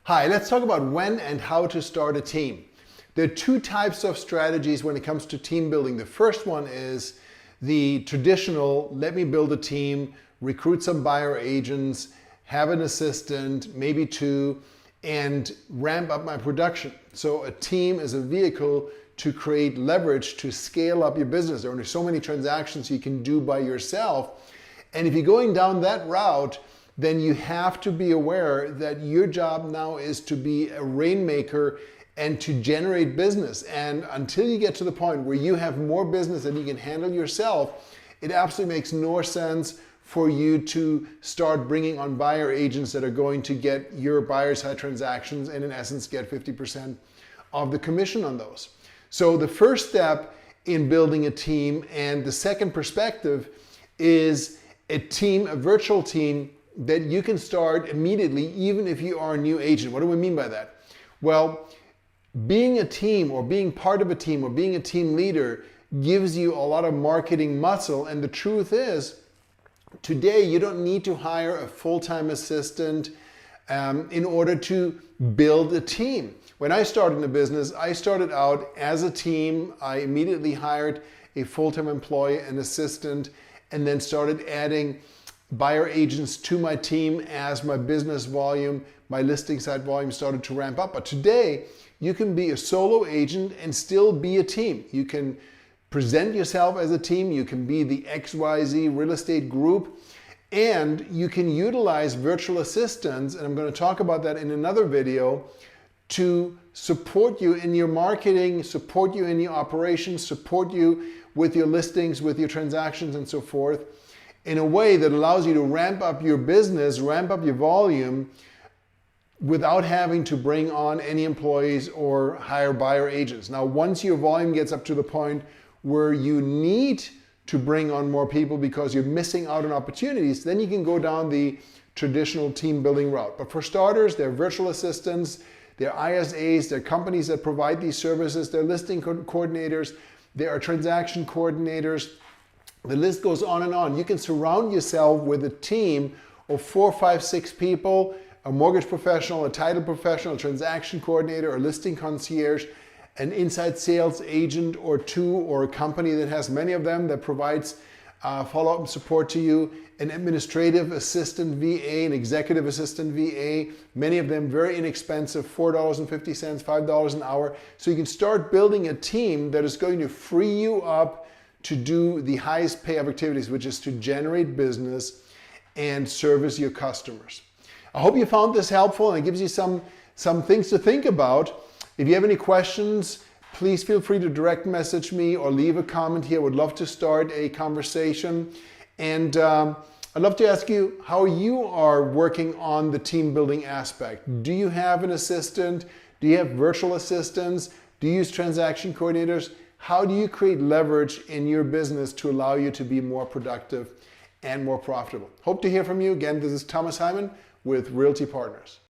Hi, let's talk about when and how to start a team. There are two types of strategies when it comes to team building. The first one is the traditional, let me build a team, recruit some buyer agents, have an assistant, maybe two, and ramp up my production. So a team is a vehicle to create leverage to scale up your business. There are only so many transactions you can do by yourself. And if you're going down that route, then you have to be aware that your job now is to be a rainmaker and to generate business. And until you get to the point where you have more business than you can handle yourself, it absolutely makes no sense for you to start bringing on buyer agents that are going to get your buyer side transactions and in essence get 50% of the commission on those. So the first step in building a team and the second perspective is a team, a virtual team that you can start immediately even if you are a new agent. What do we mean by that? Well, being a team or being part of a team or being a team leader gives you a lot of marketing muscle, and the truth is today you don't need to hire a full-time assistant in order to build a team. When I started in the business, I started out as a team. I immediately hired a full-time employee, an assistant, and then started adding buyer agents to my team as my business volume, my listing side volume started to ramp up. But today, you can be a solo agent and still be a team. You can present yourself as a team, you can be the XYZ real estate group, and you can utilize virtual assistants, and I'm going to talk about that in another video, to support you in your marketing, support you in your operations, support you with your listings, with your transactions, and so forth, in a way that allows you to ramp up your business, ramp up your volume without having to bring on any employees or hire buyer agents. Now, once your volume gets up to the point where you need to bring on more people because you're missing out on opportunities, then you can go down the traditional team building route. But for starters, there are virtual assistants, there are ISAs, there are companies that provide these services, there are listing coordinators, there are transaction coordinators. The list goes on and on. You can surround yourself with a team of 4, 5, 6 people, a mortgage professional, a title professional, a transaction coordinator, a listing concierge, an inside sales agent or two, or a company that has many of them that provides follow-up and support to you, an administrative assistant VA, an executive assistant VA, many of them very inexpensive, $4.50, $5 an hour. So you can start building a team that is going to free you up to do the highest payoff activities, which is to generate business and service your customers. I hope you found this helpful and it gives you some things to think about. If you have any questions, please feel free to direct message me or leave a comment here. I would love to start a conversation. And I'd love to ask you how you are working on the team building aspect. Do you have an assistant? Do you have virtual assistants? Do you use transaction coordinators? How do you create leverage in your business to allow you to be more productive and more profitable? Hope to hear from you. Again, this is Thomas Hyman with Realty Partners.